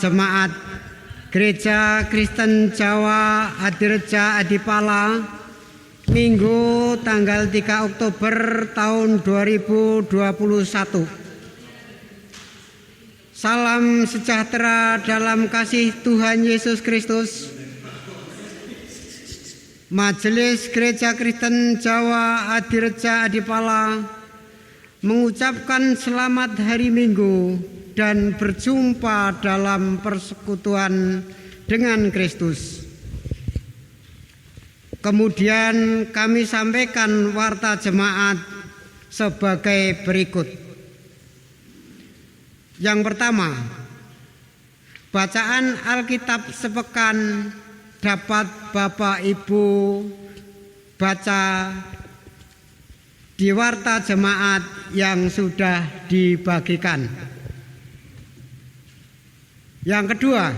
Jemaat Gereja Kristen Jawa Adireja Adipala, Minggu tanggal 3 Oktober tahun 2021. Salam sejahtera dalam kasih Tuhan Yesus Kristus. Majelis Gereja Kristen Jawa Adireja Adipala mengucapkan selamat hari Minggu dan berjumpa dalam persekutuan dengan Kristus. Kemudian kami sampaikan warta jemaat sebagai berikut. Yang pertama, bacaan Alkitab sepekan dapat Bapak Ibu baca di warta jemaat yang sudah dibagikan. Yang kedua,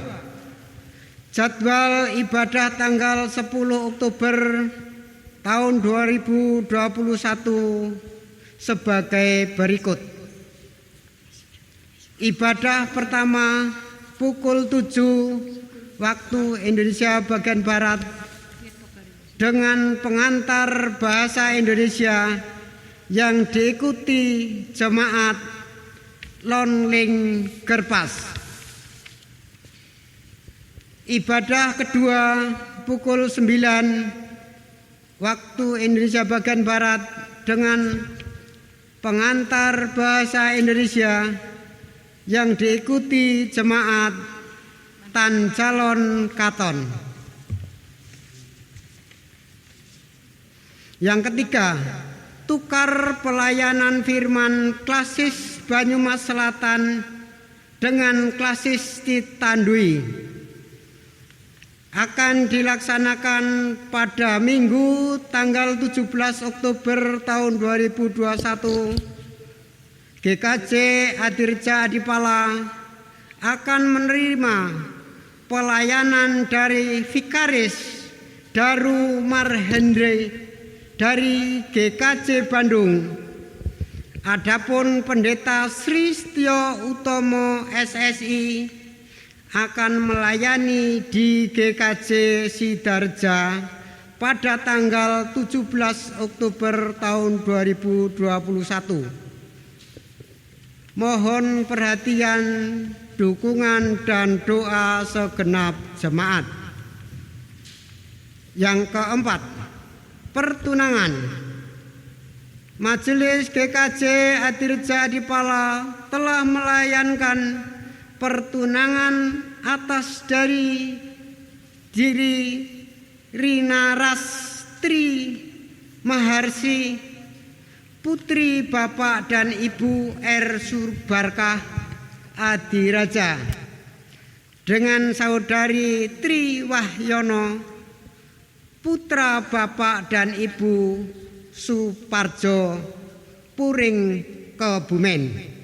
jadwal ibadah tanggal 10 Oktober tahun 2021 sebagai berikut. Ibadah pertama pukul 7 waktu Indonesia bagian Barat dengan pengantar bahasa Indonesia yang diikuti jemaat Lonling Gerpas. Ibadah kedua pukul 9 waktu Indonesia bagian Barat dengan pengantar bahasa Indonesia yang diikuti jemaat Tan Calon Katon. Yang ketiga, tukar pelayanan firman klasis Banyumas Selatan dengan klasis Titandui akan dilaksanakan pada Minggu tanggal 17 Oktober tahun 2021. GKJ Adireja Adipala akan menerima pelayanan dari Vikaris Daru Marhendra dari GKJ Bandung. Adapun Pendeta Sri Setyo Utomo SSI akan melayani di GKJ Sidarja pada tanggal 17 Oktober tahun 2021. Mohon perhatian, dukungan dan doa segenap jemaat. Yang keempat, pertunangan. Majelis GKJ Adireja Adipala telah melayankan pertunangan atas dari diri Rina Rastri Maharsi, putri Bapak dan Ibu R. Surbarkah Adiraja, dengan saudari Tri Wahyono, putra Bapak dan Ibu Suparjo Puring Kebumen,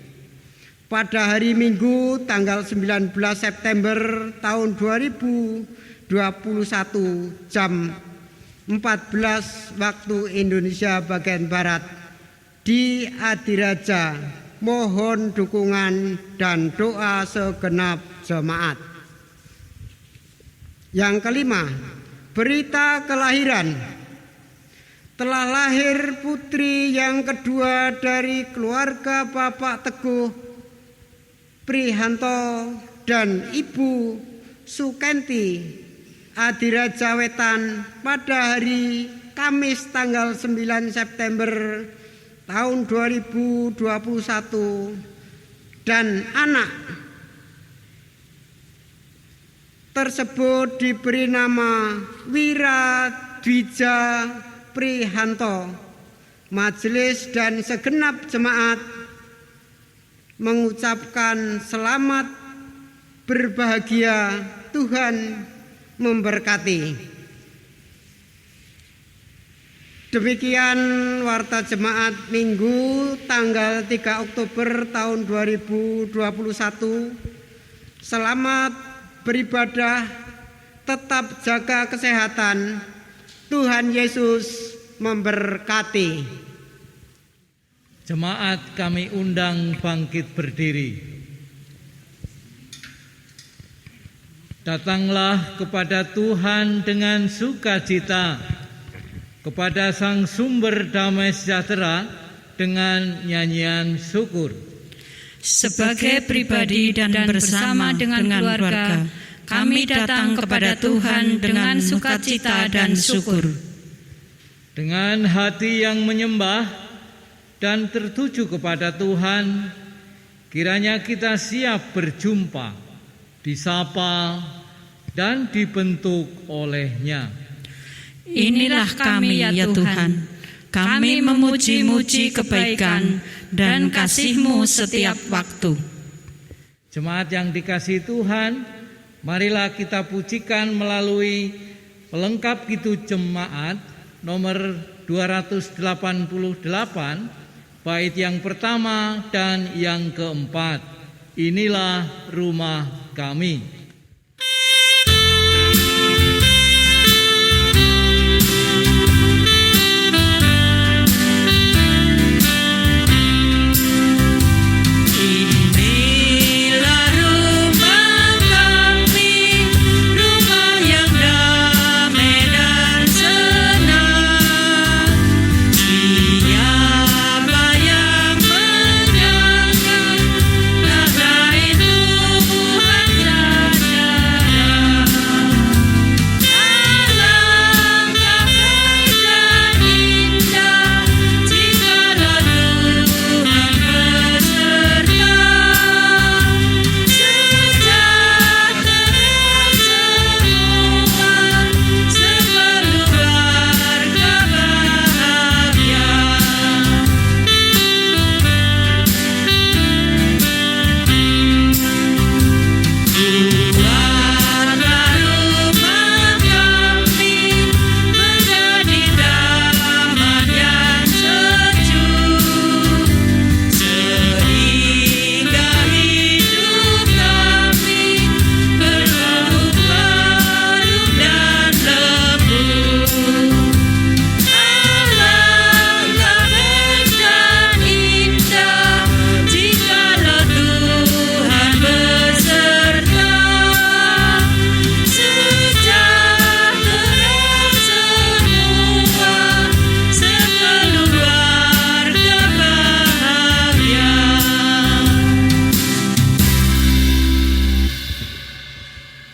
pada hari Minggu tanggal 19 September tahun 2021 jam 14 waktu Indonesia bagian Barat di Adiraja. Mohon dukungan dan doa segenap jemaat. Yang kelima, berita kelahiran. Telah lahir putri yang kedua dari keluarga Bapak Teguh Prihanto dan Ibu Sukenti Adiraja Wetan pada hari Kamis tanggal 9 September tahun 2021, dan anak tersebut diberi nama Wiradwija Prihanto. Majelis dan segenap jemaat mengucapkan selamat berbahagia, Tuhan memberkati. Demikian warta jemaat Minggu tanggal 3 Oktober tahun 2021. Selamat beribadah, tetap jaga kesehatan. Tuhan Yesus memberkati. Jemaat kami undang bangkit berdiri. Datanglah kepada Tuhan dengan sukacita, kepada Sang Sumber Damai Sejahtera dengan nyanyian syukur. Sebagai pribadi dan bersama dengan keluarga, kami datang kepada Tuhan dengan sukacita dan syukur. Dengan hati yang menyembah dan tertuju kepada Tuhan, kiranya kita siap berjumpa, disapa, dan dibentuk oleh-Nya. Inilah kami ya Tuhan, kami memuji-muji kebaikan dan kasih-Mu setiap waktu. Jemaat yang dikasihi Tuhan, marilah kita pujikan melalui pelengkap Kidung Jemaat nomor 288, bait yang pertama dan yang keempat. Inilah rumah kami.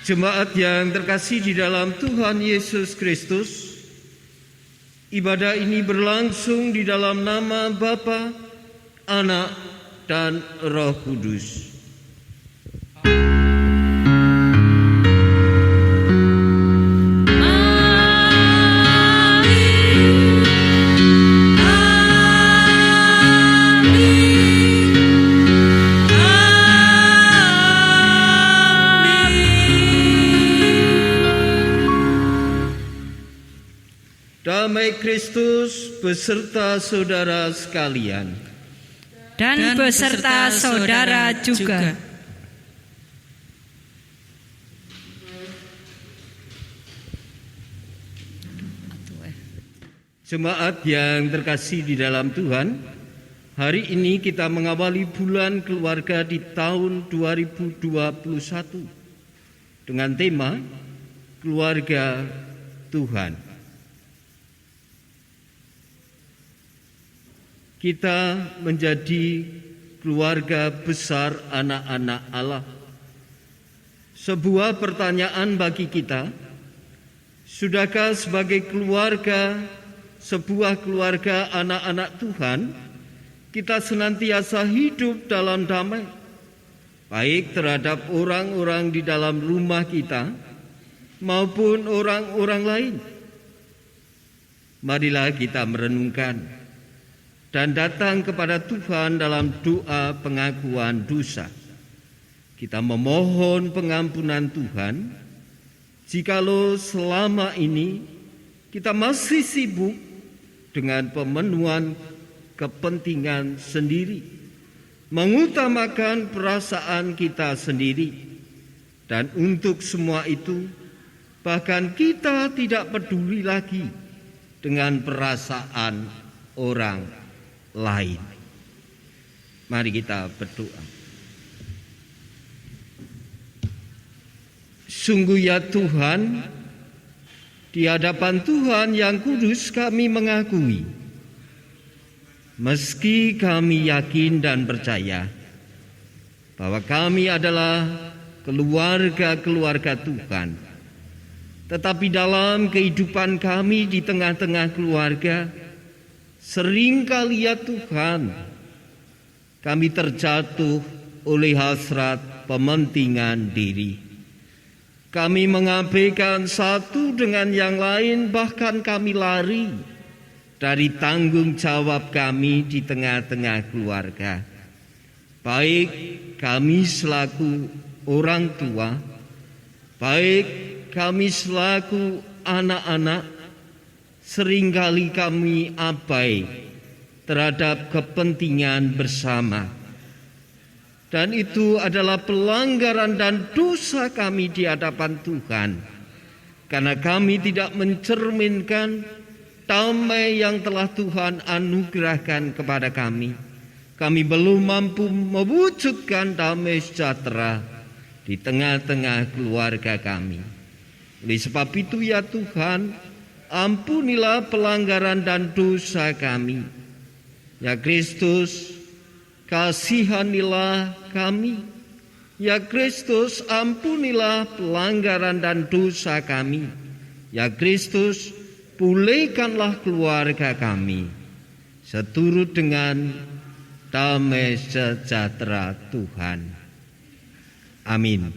Jemaat yang terkasih di dalam Tuhan Yesus Kristus, ibadah ini berlangsung di dalam nama Bapa, Anak, dan Roh Kudus. Damai Kristus beserta saudara sekalian. Dan beserta saudara juga. Jemaat yang terkasih di dalam Tuhan, hari ini kita mengawali bulan keluarga di tahun 2021 dengan tema Keluarga Tuhan. Kita menjadi keluarga besar anak-anak Allah. Sebuah pertanyaan bagi kita, sudahkah sebagai keluarga, sebuah keluarga anak-anak Tuhan, kita senantiasa hidup dalam damai, baik terhadap orang-orang di dalam rumah kita maupun orang-orang lain? Marilah kita merenungkan dan datang kepada Tuhan dalam doa pengakuan dosa. Kita memohon pengampunan Tuhan jikalau selama ini kita masih sibuk dengan pemenuhan kepentingan sendiri, mengutamakan perasaan kita sendiri, dan untuk semua itu bahkan kita tidak peduli lagi dengan perasaan orang lain. Mari kita berdoa. Sungguh ya Tuhan, di hadapan Tuhan yang kudus kami mengakui, meski kami yakin dan percaya bahwa kami adalah keluarga-keluarga Tuhan, tetapi dalam kehidupan kami di tengah-tengah keluarga, seringkali ya Tuhan, kami terjatuh oleh hasrat pementingan diri. Kami mengabaikan satu dengan yang lain, bahkan kami lari dari tanggung jawab kami di tengah-tengah keluarga. Baik kami selaku orang tua, baik kami selaku anak-anak, seringkali kami abai terhadap kepentingan bersama. Dan itu adalah pelanggaran dan dosa kami di hadapan Tuhan, karena kami tidak mencerminkan damai yang telah Tuhan anugerahkan kepada kami. Kami belum mampu mewujudkan damai sejahtera di tengah-tengah keluarga kami. Oleh sebab itu ya Tuhan, ampunilah pelanggaran dan dosa kami. Ya Kristus, kasihanilah kami. Ya Kristus, ampunilah pelanggaran dan dosa kami. Ya Kristus, pulihkanlah keluarga kami seturut dengan damai sejahtera Tuhan. Amin.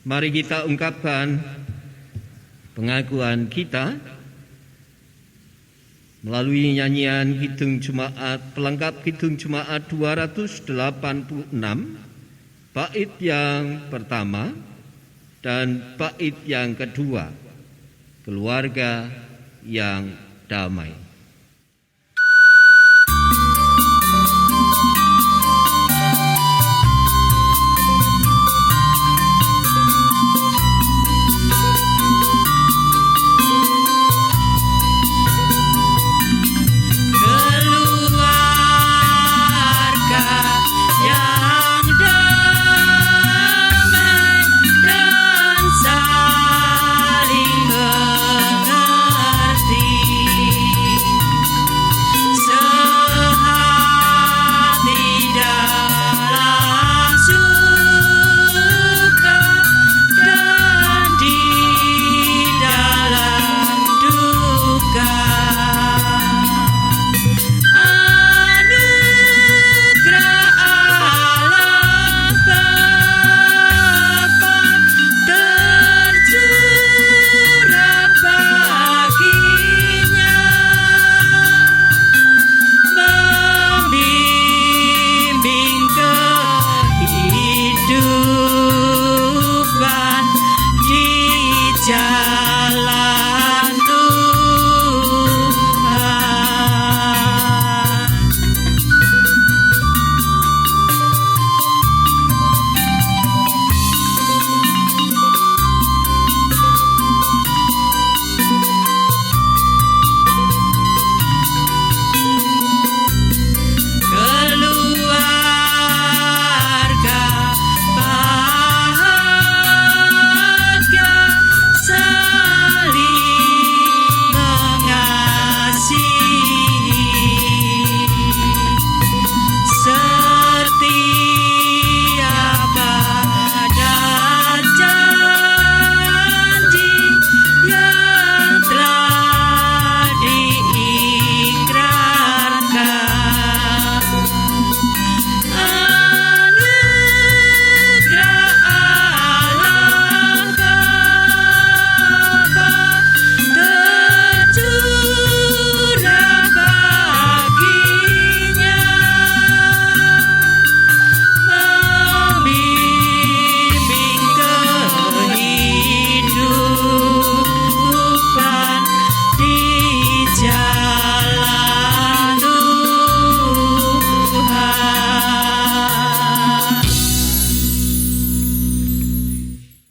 Mari kita ungkapkan pengakuan kita melalui nyanyian Kidung Jemaat, pelengkap Kidung Jemaat 286, bait yang pertama dan bait yang kedua, keluarga yang damai.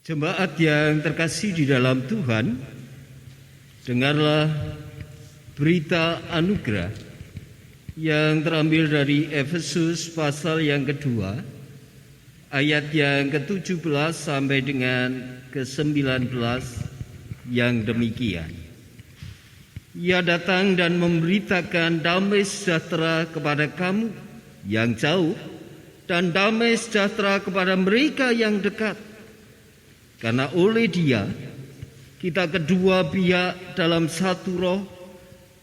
Jemaat yang terkasih di dalam Tuhan, dengarlah berita anugerah yang terambil dari Efesus pasal yang kedua, ayat yang ke-17 sampai dengan ke-19 yang demikian. Ia datang dan memberitakan damai sejahtera kepada kamu yang jauh dan damai sejahtera kepada mereka yang dekat. Karena oleh Dia kita kedua pihak dalam satu roh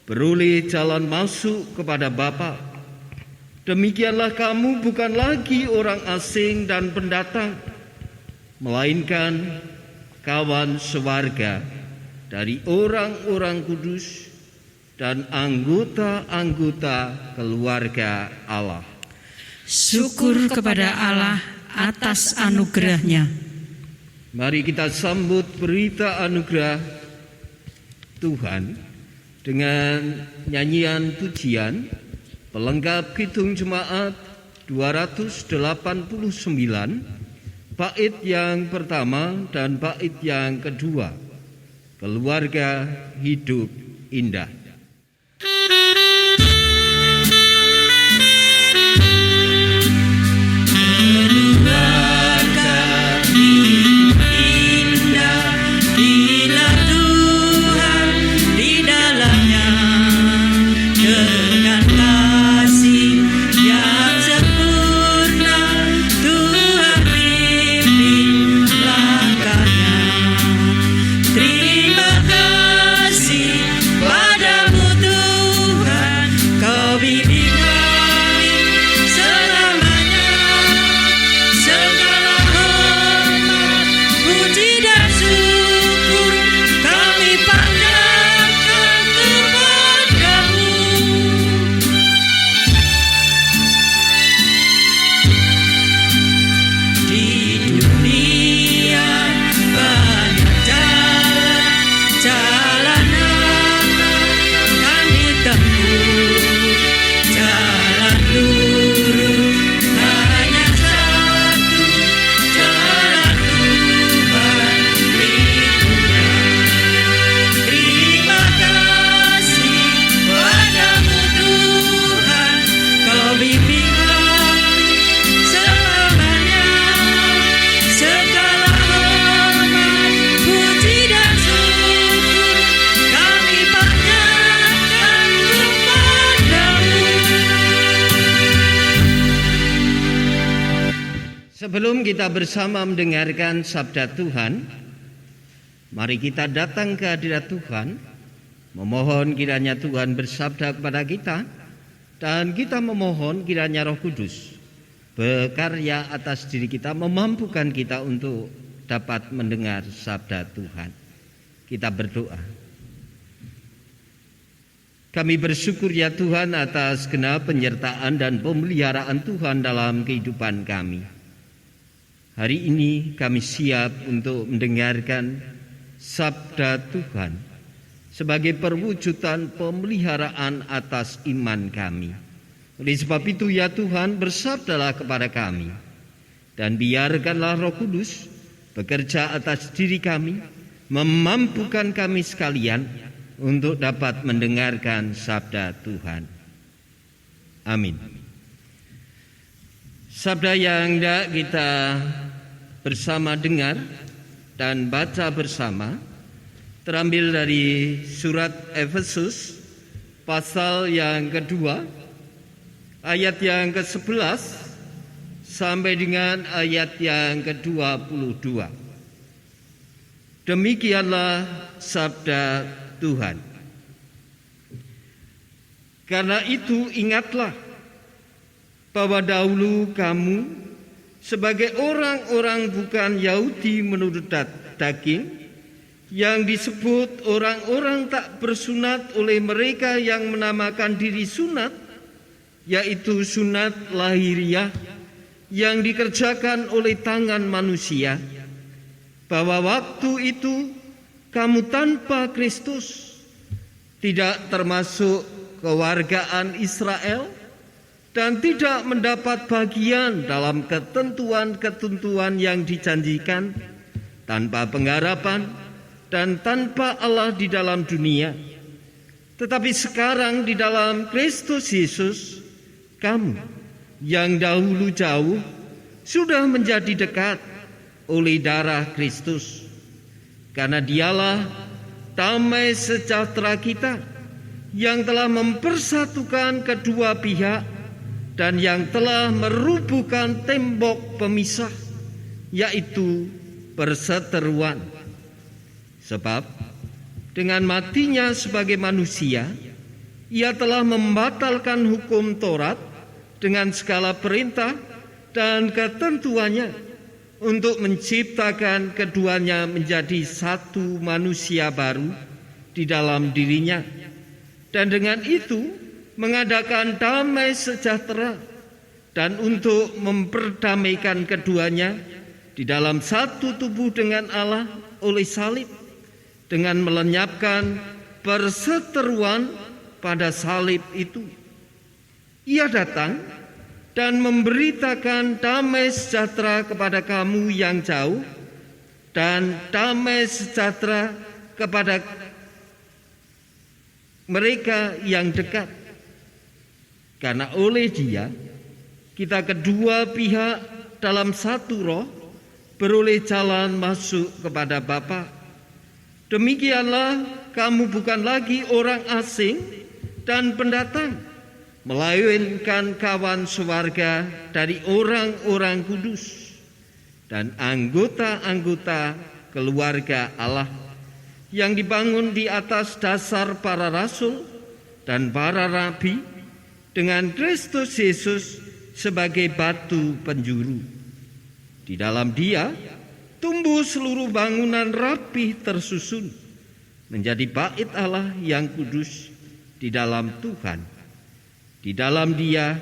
beroleh jalan masuk kepada Bapa. Demikianlah kamu bukan lagi orang asing dan pendatang, melainkan kawan sewarga dari orang-orang kudus dan anggota-anggota keluarga Allah. Syukur kepada Allah atas anugerah-Nya. Mari kita sambut berita anugerah Tuhan dengan nyanyian pujian pelengkap Kidung Jemaat 289, bait yang pertama dan bait yang kedua. Keluarga hidup indah. Sebelum kita bersama mendengarkan sabda Tuhan, mari kita datang ke hadirat Tuhan, memohon kiranya Tuhan bersabda kepada kita, dan kita memohon kiranya Roh Kudus berkarya atas diri kita, memampukan kita untuk dapat mendengar sabda Tuhan. Kita berdoa. Kami bersyukur ya Tuhan atas genap penyertaan dan pemeliharaan Tuhan dalam kehidupan kami. Hari ini kami siap untuk mendengarkan sabda Tuhan sebagai perwujudan pemeliharaan atas iman kami. Oleh sebab itu ya Tuhan, bersabdalah kepada kami, dan biarkanlah Roh Kudus bekerja atas diri kami, memampukan kami sekalian untuk dapat mendengarkan sabda Tuhan. Amin. Sabda yang hendak kita bersama dengar dan baca bersama terambil dari surat Efesus pasal yang kedua, ayat yang ke-11 sampai dengan ayat yang ke-22. Demikianlah sabda Tuhan. Karena itu ingatlah bahwa dahulu kamu sebagai orang-orang bukan Yahudi menurut daging, yang disebut orang-orang tak bersunat oleh mereka yang menamakan diri sunat, yaitu sunat lahiriah yang dikerjakan oleh tangan manusia, bahwa waktu itu kamu tanpa Kristus, tidak termasuk kewargaan Israel, dan tidak mendapat bagian dalam ketentuan-ketentuan yang dijanjikan, tanpa pengharapan dan tanpa Allah di dalam dunia. Tetapi sekarang di dalam Kristus Yesus, kamu yang dahulu jauh sudah menjadi dekat oleh darah Kristus. Karena dialah damai sejahtera kita yang telah mempersatukan kedua pihak dan yang telah merubuhkan tembok pemisah, yaitu perseteruan. Sebab dengan matinya sebagai manusia, ia telah membatalkan hukum Taurat dengan segala perintah dan ketentuannya untuk menciptakan keduanya menjadi satu manusia baru di dalam dirinya, dan dengan itu mengadakan damai sejahtera, dan untuk memperdamaikan keduanya di dalam satu tubuh dengan Allah oleh salib, dengan melenyapkan perseteruan pada salib itu. Ia datang dan memberitakan damai sejahtera kepada kamu yang jauh dan damai sejahtera kepada mereka yang dekat. Karena oleh Dia kita kedua pihak dalam satu roh beroleh jalan masuk kepada Bapa. Demikianlah kamu bukan lagi orang asing dan pendatang, melainkan kawan sewarga dari orang-orang kudus dan anggota-anggota keluarga Allah yang dibangun di atas dasar para rasul dan para rabi, dengan Kristus Yesus sebagai batu penjuru. Di dalam Dia tumbuh seluruh bangunan rapi tersusun menjadi bait Allah yang kudus di dalam Tuhan. Di dalam Dia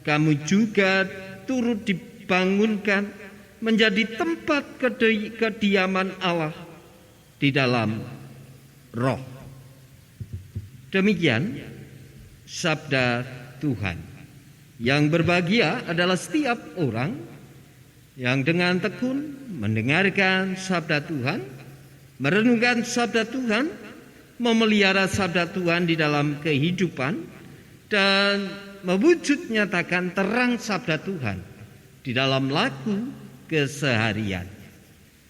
kamu juga turut dibangunkan menjadi tempat kediaman Allah di dalam Roh. Demikian sabda Tuhan. Yang berbahagia adalah setiap orang yang dengan tekun mendengarkan sabda Tuhan, merenungkan sabda Tuhan, memelihara sabda Tuhan di dalam kehidupan, dan mewujud nyatakan terang sabda Tuhan di dalam laku keseharian.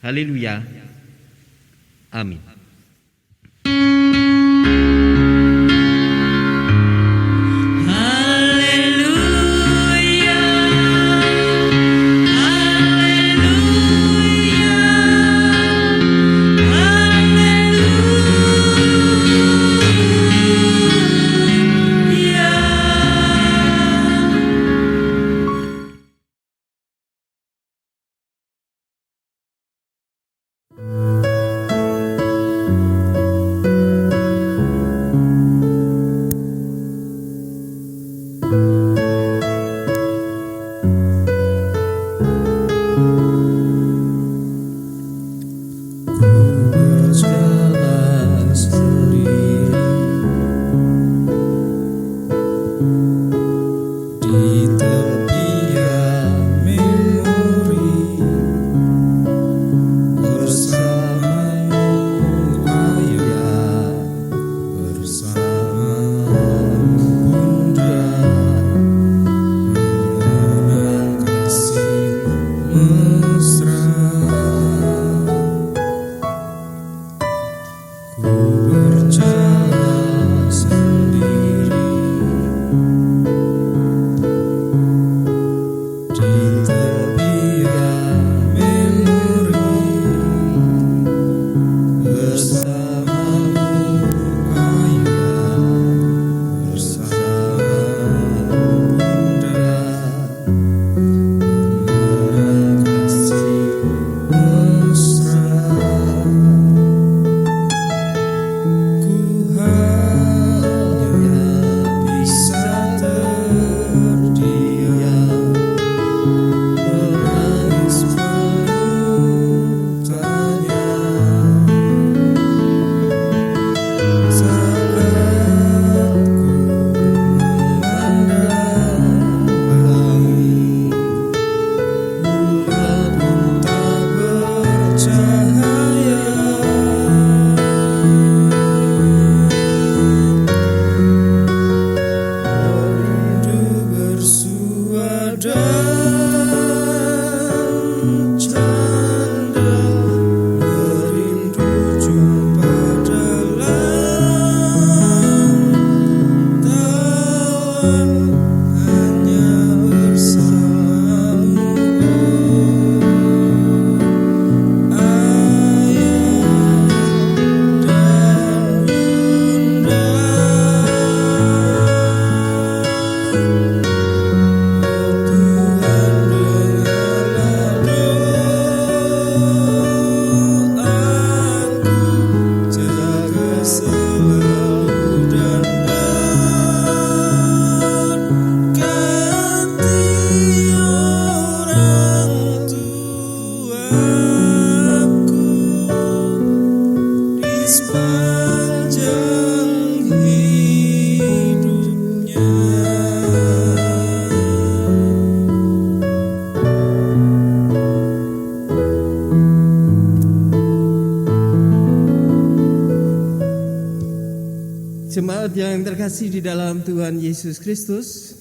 Haleluya. Amin. Jemaat yang terkasih di dalam Tuhan Yesus Kristus,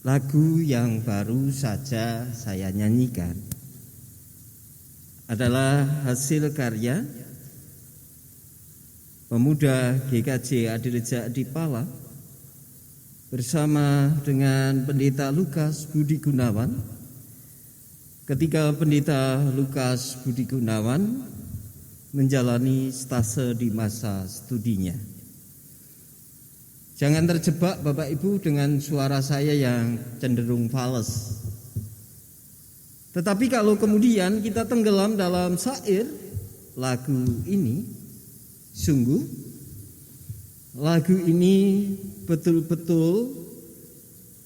lagu yang baru saja saya nyanyikan adalah hasil karya pemuda GKJ Adireja Adipala bersama dengan Pendeta Lukas Budi Gunawan. Ketika Pendeta Lukas Budi Gunawan menjalani stase di masa studinya. Jangan terjebak Bapak Ibu dengan suara saya yang cenderung fales. Tetapi kalau kemudian kita tenggelam dalam syair lagu ini, sungguh lagu ini betul-betul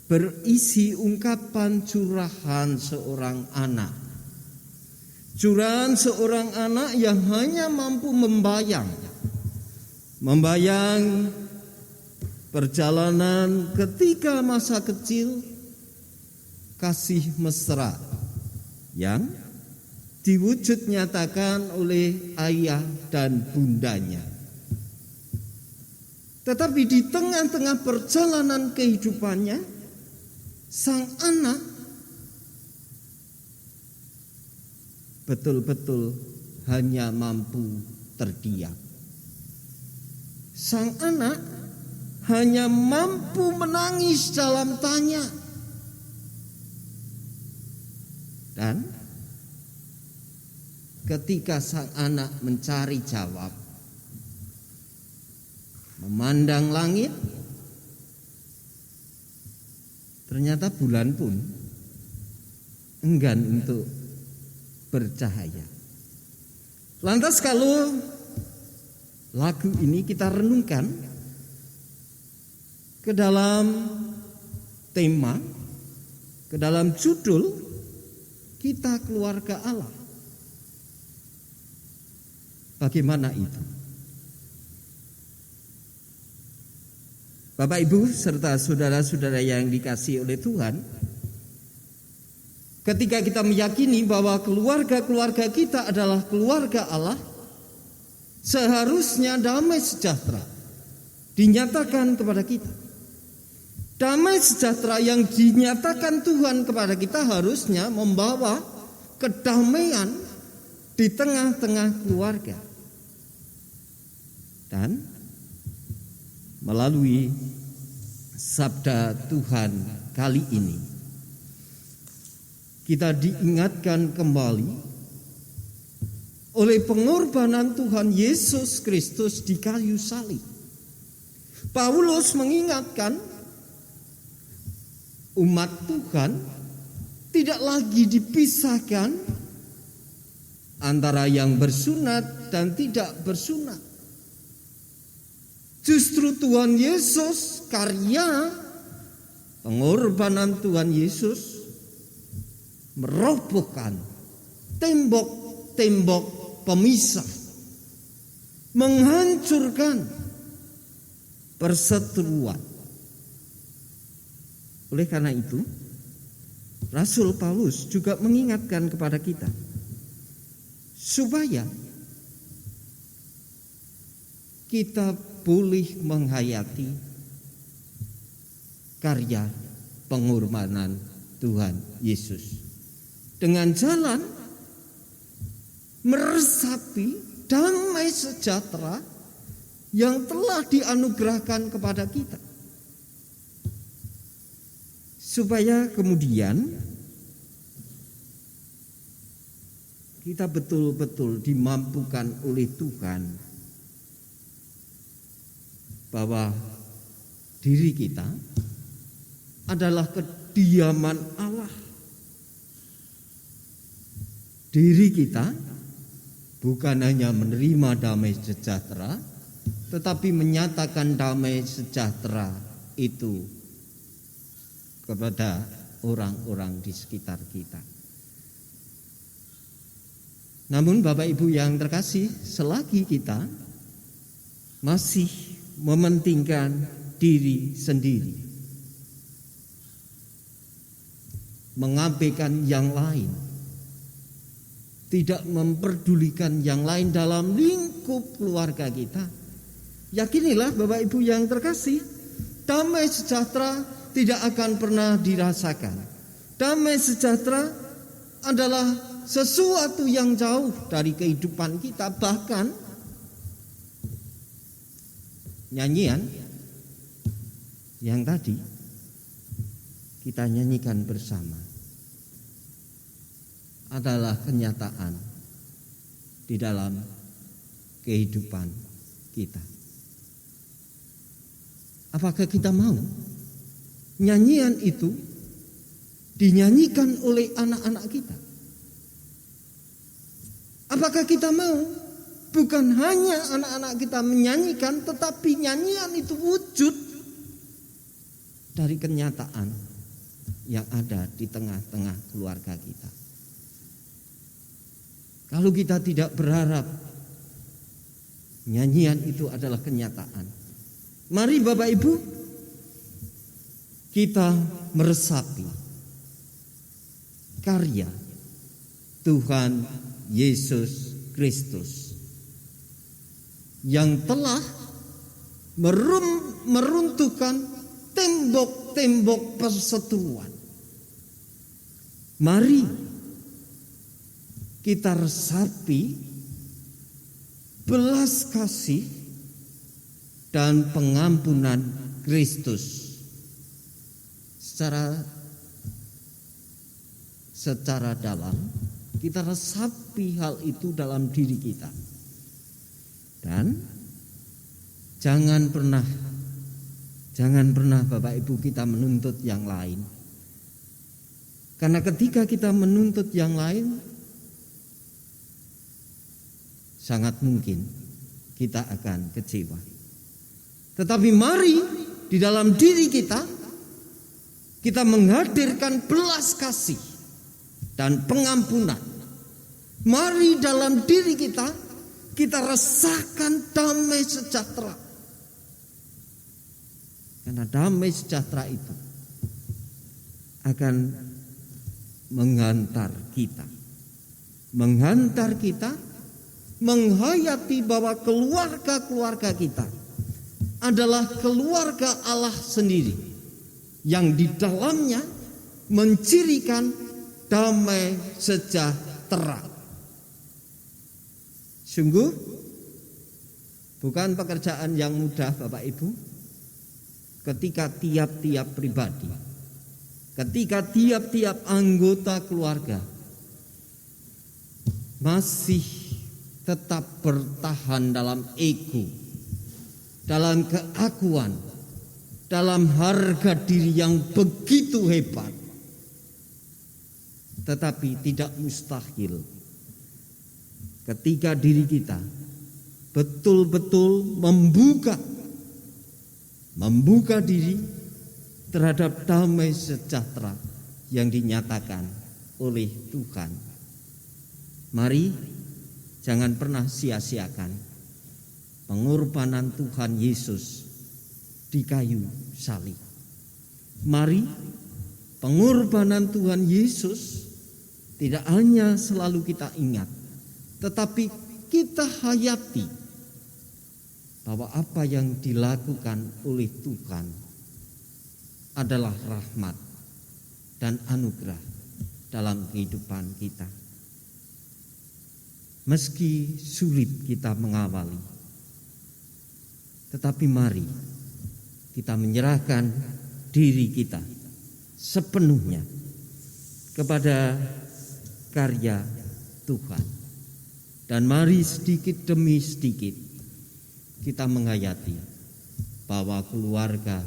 berisi ungkapan curahan seorang anak. Curahan seorang anak yang hanya mampu membayang perjalanan ketika masa kecil kasih mesra yang diwujud nyatakan oleh ayah dan bundanya. Tetapi di tengah-tengah perjalanan kehidupannya, sang anak betul-betul hanya mampu terdiam. Sang anak hanya mampu menangis dalam tanya. Dan ketika sang anak mencari jawab, memandang langit, ternyata bulan pun enggan untuk bercahaya. Lantas kalau lagu ini kita renungkan ke dalam tema, ke dalam judul, kita keluarga Allah. Bagaimana itu? Bapak Ibu serta saudara-saudara yang dikasihi oleh Tuhan, ketika kita meyakini bahwa keluarga-keluarga kita adalah keluarga Allah, seharusnya damai sejahtera dinyatakan kepada kita. Damai sejahtera yang dinyatakan Tuhan kepada kita harusnya membawa kedamaian di tengah-tengah keluarga. Dan melalui sabda Tuhan kali ini, kita diingatkan kembali oleh pengorbanan Tuhan Yesus Kristus di kayu salib. Paulus mengingatkan umat Tuhan tidak lagi dipisahkan antara yang bersunat dan tidak bersunat. Justru Tuhan Yesus, karya pengorbanan Tuhan Yesus merobohkan tembok-tembok pemisah, menghancurkan perseteruan. Oleh karena itu, Rasul Paulus juga mengingatkan kepada kita supaya kita boleh menghayati karya pengorbanan Tuhan Yesus dengan jalan meresapi damai sejahtera yang telah dianugerahkan kepada kita, supaya kemudian kita betul-betul dimampukan oleh Tuhan bahwa diri kita adalah kediaman Allah. Diri kita bukan hanya menerima damai sejahtera, tetapi menyatakan damai sejahtera itu kepada orang-orang di sekitar kita. Namun Bapak Ibu yang terkasih, selagi kita masih mementingkan diri sendiri, mengabaikan yang lain, tidak memperdulikan yang lain dalam lingkup keluarga kita, Yakinilah Bapak Ibu yang terkasih, damai sejahtera tidak akan pernah dirasakan. Damai sejahtera adalah sesuatu yang jauh dari kehidupan kita. Bahkan nyanyian yang tadi kita nyanyikan bersama adalah kenyataan di dalam kehidupan kita. Apakah kita mau nyanyian itu dinyanyikan oleh anak-anak kita? Apakah kita mau bukan hanya anak-anak kita menyanyikan, tetapi nyanyian itu wujud dari kenyataan yang ada di tengah-tengah keluarga kita? Kalau kita tidak berharap nyanyian itu adalah kenyataan, mari Bapak Ibu kita meresapi karya Tuhan Yesus Kristus yang telah meruntuhkan tembok-tembok perseteruan. Mari kita resapi belas kasih dan pengampunan Kristus secara dalam. Kita resapi hal itu dalam diri kita. Dan jangan pernah Bapak Ibu kita menuntut yang lain. Karena ketika kita menuntut yang lain, sangat mungkin kita akan kecewa. Tetapi mari di dalam diri kita menghadirkan belas kasih dan pengampunan. Mari dalam diri kita rasakan damai sejahtera. Karena damai sejahtera itu akan menghantar kita menghayati bahwa keluarga kita adalah keluarga Allah sendiri yang di dalamnya mencirikan damai sejahtera. Sungguh bukan pekerjaan yang mudah Bapak Ibu, ketika tiap-tiap pribadi, ketika tiap-tiap anggota keluarga masih tetap bertahan dalam ego, dalam keakuan, dalam harga diri yang begitu hebat. Tetapi tidak mustahil ketika diri kita betul-betul membuka diri terhadap damai sejahtera yang dinyatakan oleh Tuhan. Mari jangan pernah sia-siakan pengorbanan Tuhan Yesus di kayu salib. Mari pengorbanan Tuhan Yesus tidak hanya selalu kita ingat, tetapi kita hayati bahwa apa yang dilakukan oleh Tuhan adalah rahmat dan anugerah dalam kehidupan kita. Meski sulit kita mengawali, tetapi mari kita menyerahkan diri kita sepenuhnya kepada karya Tuhan. Dan mari sedikit demi sedikit kita menghayati bahwa keluarga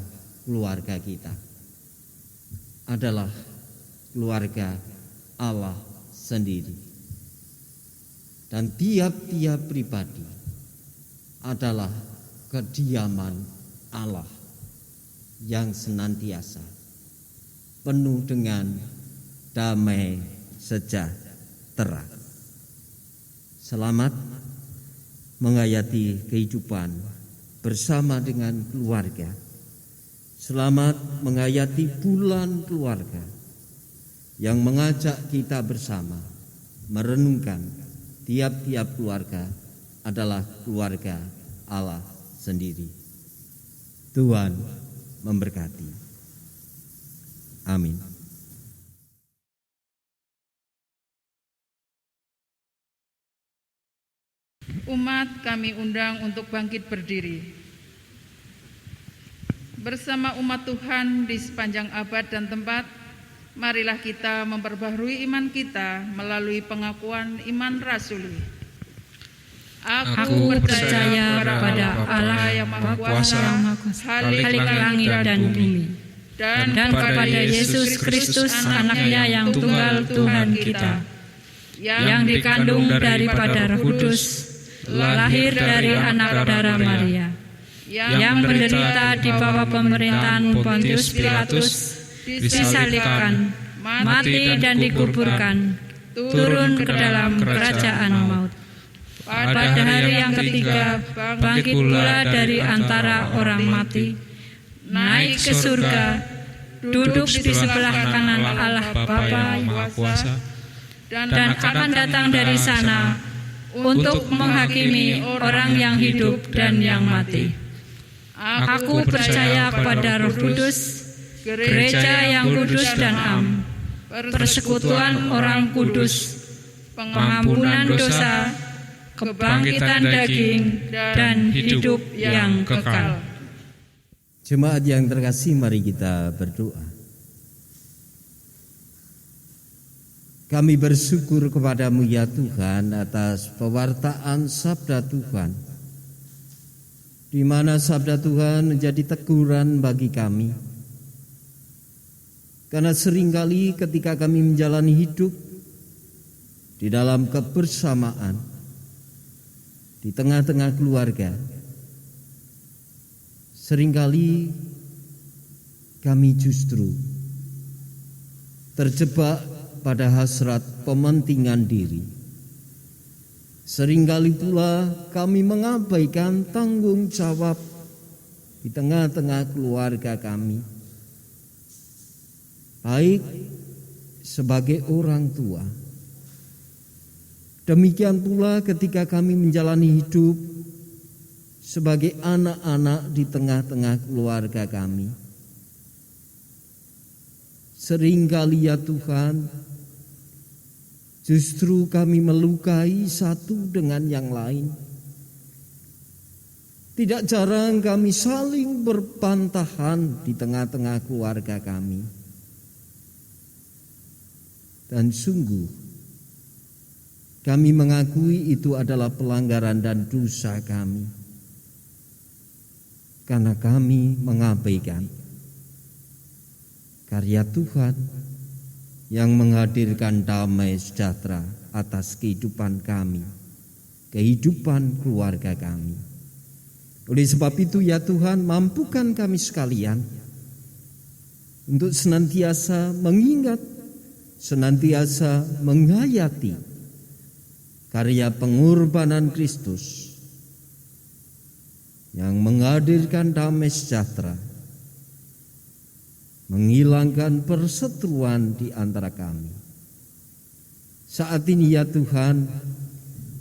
kita adalah keluarga Allah sendiri. Dan tiap-tiap pribadi adalah kediaman Allah yang senantiasa penuh dengan damai sejahtera. Selamat menghayati kehidupan bersama dengan keluarga. Selamat menghayati bulan keluarga yang mengajak kita bersama merenungkan tiap-tiap keluarga adalah keluarga Allah sendiri. Tuhan memberkati. Amin. Umat kami undang untuk bangkit berdiri. Bersama umat Tuhan di sepanjang abad dan tempat, marilah kita memperbaharui iman kita melalui pengakuan iman rasuli. Aku percaya kepada Allah yang Maha Kuasa, Khalik langit dan bumi, dan kepada Yesus Kristus anaknya yang tunggal Tuhan kita, yang dikandung daripada Roh Kudus, lahir dari anak darah Maria, yang menderita di bawah pemerintahan Pontius Pilatus, disalibkan, mati dan dikuburkan, turun ke dalam kerajaan maut. Pada hari yang ketiga, bangkit pula dari antara orang mati, naik ke surga, duduk di sebelah kanan Allah Bapa yang Maha Kuasa, dan akan datang dari sana untuk menghakimi orang yang hidup dan yang mati. Aku percaya kepada Roh Kudus, gereja yang kudus dan am, persekutuan orang kudus, pengampunan dosa, kebangkitan daging, dan hidup yang kekal. Jemaat yang terkasih, mari kita berdoa. Kami bersyukur kepadamu ya Tuhan atas pewartaan sabda Tuhan, di mana sabda Tuhan menjadi teguran bagi kami. Karena seringkali ketika kami menjalani hidup di dalam kebersamaan, di tengah-tengah keluarga, seringkali kami justru terjebak pada hasrat pementingan diri. Seringkali pula kami mengabaikan tanggung jawab di tengah-tengah keluarga kami, baik sebagai orang tua. Demikian pula ketika kami menjalani hidup sebagai anak-anak di tengah-tengah keluarga kami. Seringkali ya Tuhan, justru kami melukai satu dengan yang lain. Tidak jarang kami saling berbantahan di tengah-tengah keluarga kami. Dan sungguh kami mengakui itu adalah pelanggaran dan dosa kami, karena kami mengabaikan karya Tuhan yang menghadirkan damai sejahtera atas kehidupan kami, kehidupan keluarga kami. Oleh sebab itu ya Tuhan, mampukan kami sekalian untuk senantiasa mengingat, senantiasa menghayati karya pengorbanan Kristus yang menghadirkan damai sejahtera, menghilangkan perseteruan di antara kami. Saat ini ya Tuhan,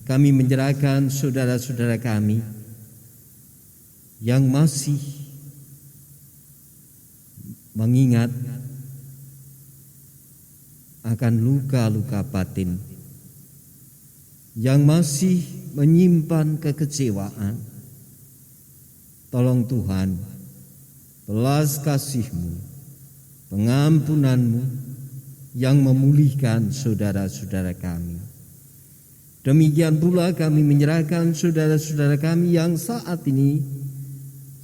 kami menyerahkan saudara-saudara kami yang masih mengingat akan luka-luka batin, yang masih menyimpan kekecewaan. Tolong Tuhan, belas kasih-Mu, pengampunan-Mu yang memulihkan saudara-saudara kami. Demikian pula kami menyerahkan saudara-saudara kami yang saat ini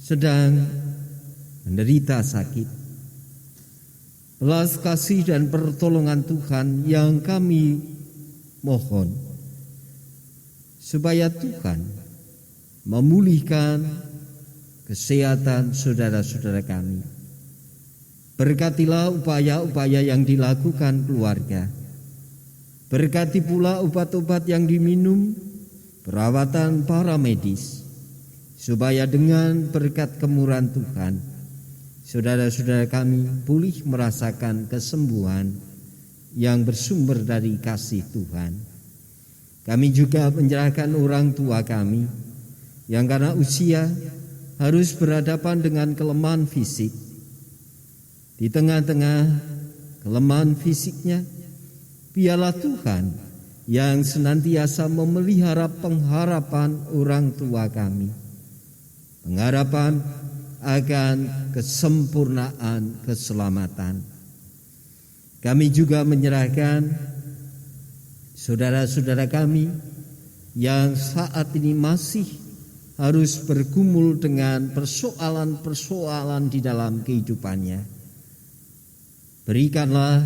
sedang menderita sakit. Belas kasih dan pertolongan Tuhan yang kami mohon, supaya Tuhan memulihkan kesehatan saudara-saudara kami. Berkatilah upaya-upaya yang dilakukan keluarga. Berkati pula obat-obat yang diminum, perawatan para medis, supaya dengan berkat kemurahan Tuhan, saudara-saudara kami pulih merasakan kesembuhan yang bersumber dari kasih Tuhan. Kami juga menyerahkan orang tua kami yang karena usia harus berhadapan dengan kelemahan fisik. Di tengah-tengah kelemahan fisiknya, biarlah Tuhan yang senantiasa memelihara pengharapan orang tua kami. Pengharapan akan kesempurnaan keselamatan. Kami juga menyerahkan saudara-saudara kami yang saat ini masih harus bergumul dengan persoalan-persoalan di dalam kehidupannya. Berikanlah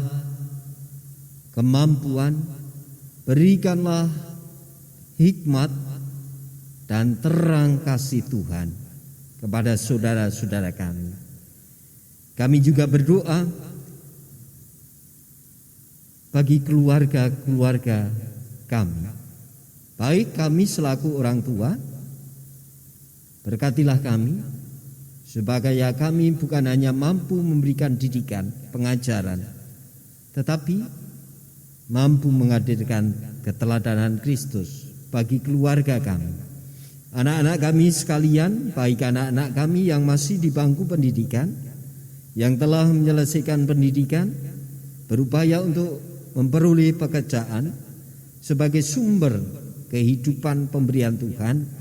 kemampuan, berikanlah hikmat dan terang kasih Tuhan kepada saudara-saudara kami. Kami juga berdoa bagi keluarga-keluarga kami, baik kami selaku orang tua. Berkatilah kami, supaya kami bukan hanya mampu memberikan didikan, pengajaran, tetapi mampu menghadirkan keteladanan Kristus bagi keluarga kami. Anak-anak kami sekalian, baik anak-anak kami yang masih di bangku pendidikan, yang telah menyelesaikan pendidikan, berupaya untuk memperoleh pekerjaan sebagai sumber kehidupan pemberian Tuhan.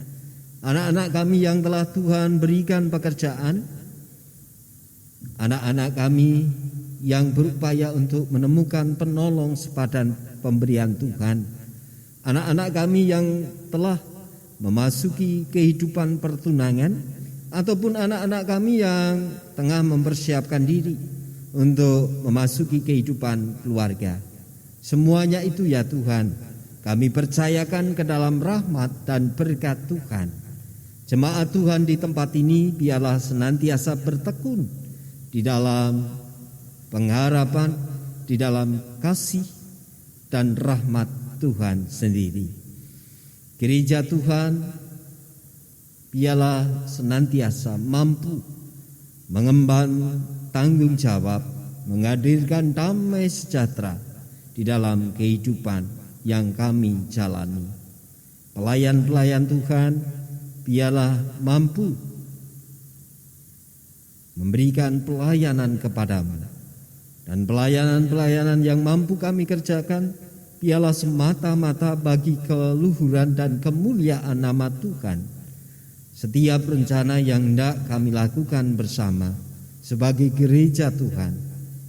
Anak-anak kami yang telah Tuhan berikan pekerjaan, anak-anak kami yang berupaya untuk menemukan penolong sepadan pemberian Tuhan, anak-anak kami yang telah memasuki kehidupan pertunangan, ataupun anak-anak kami yang tengah mempersiapkan diri untuk memasuki kehidupan keluarga. Semuanya itu ya Tuhan, kami percayakan ke dalam rahmat dan berkat Tuhan. Jemaat Tuhan di tempat ini biarlah senantiasa bertekun di dalam pengharapan, di dalam kasih dan rahmat Tuhan sendiri. Gereja Tuhan biarlah senantiasa mampu mengemban tanggung jawab, menghadirkan damai sejahtera di dalam kehidupan yang kami jalani. Pelayan-pelayan Tuhan biarlah mampu memberikan pelayanan kepadamu, dan pelayanan-pelayanan yang mampu kami kerjakan biarlah semata-mata bagi keluhuran dan kemuliaan nama Tuhan. Setiap rencana yang hendak kami lakukan bersama sebagai gereja Tuhan,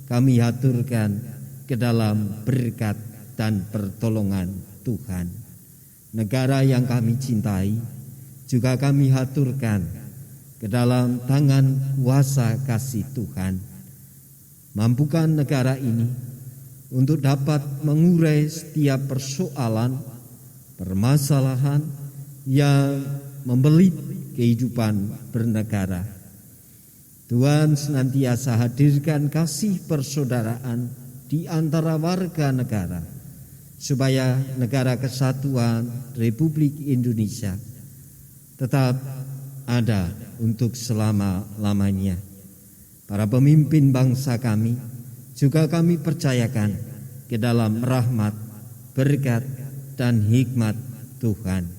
kami haturkan ke dalam berkat dan pertolongan Tuhan. Negara yang kami cintai juga kami haturkan ke dalam tangan kuasa kasih Tuhan. Mampukan negara ini untuk dapat mengurai setiap persoalan, permasalahan yang membelit kehidupan bernegara. Tuhan senantiasa hadirkan kasih persaudaraan di antara warga negara, supaya negara kesatuan Republik Indonesia tetap ada untuk selama-lamanya. Para pemimpin bangsa kami juga kami percayakan ke dalam rahmat, berkat, dan hikmat Tuhan.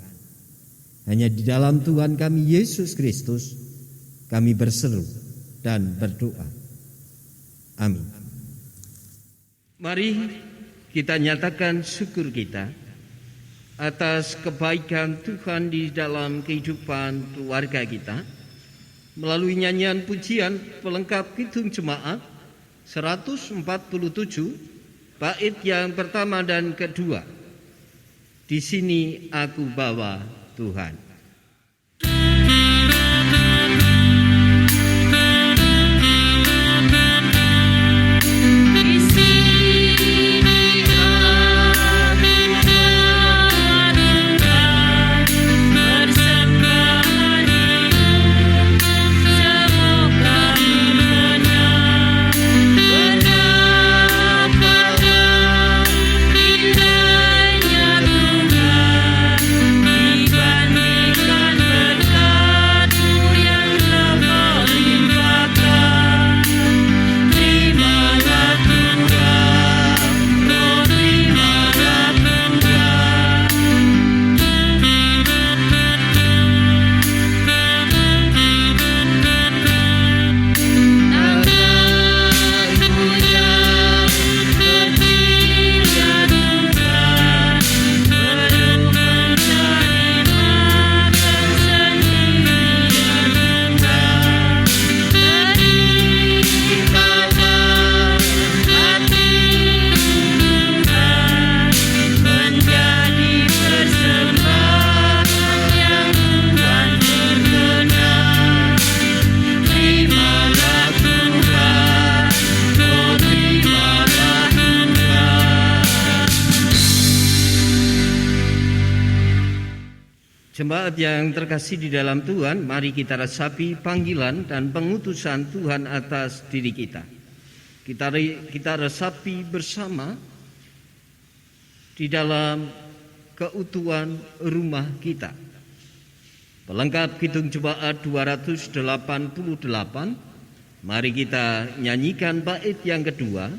Hanya di dalam Tuhan kami Yesus Kristus kami berseru dan berdoa. Amin. Mari kita nyatakan syukur kita atas kebaikan Tuhan di dalam kehidupan keluarga kita melalui nyanyian pujian pelengkap Kidung Jemaat 147 bait yang pertama dan kedua. Di sini aku bawa Tuhan. Dibanding Jemaat yang terkasih di dalam Tuhan, mari kita resapi panggilan dan pengutusan Tuhan atas diri kita. Kita resapi bersama di dalam keutuhan rumah kita. Pelengkap Kidung Jemaat 288, mari kita nyanyikan bait yang kedua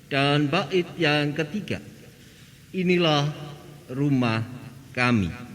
dan bait yang ketiga. Inilah rumah kami.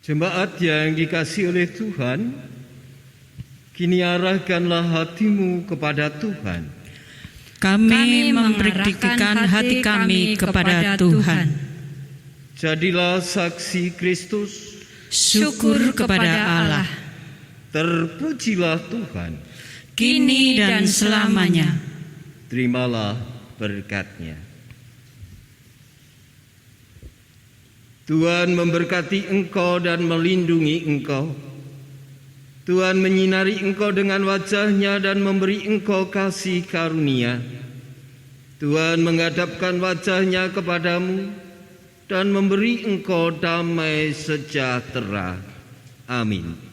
Jemaat yang dikasihi oleh Tuhan, kini arahkanlah hatimu kepada Tuhan. Kami memperhatikan hati kami kepada Tuhan. Jadilah saksi Kristus. Syukur kepada Allah. Terpujilah Tuhan. Kini dan selamanya. Terimalah berkat-Nya. Tuhan memberkati engkau dan melindungi engkau. Tuhan menyinari engkau dengan wajah-Nya dan memberi engkau kasih karunia. Tuhan menghadapkan wajah-Nya kepadamu dan memberi engkau damai sejahtera. Amin.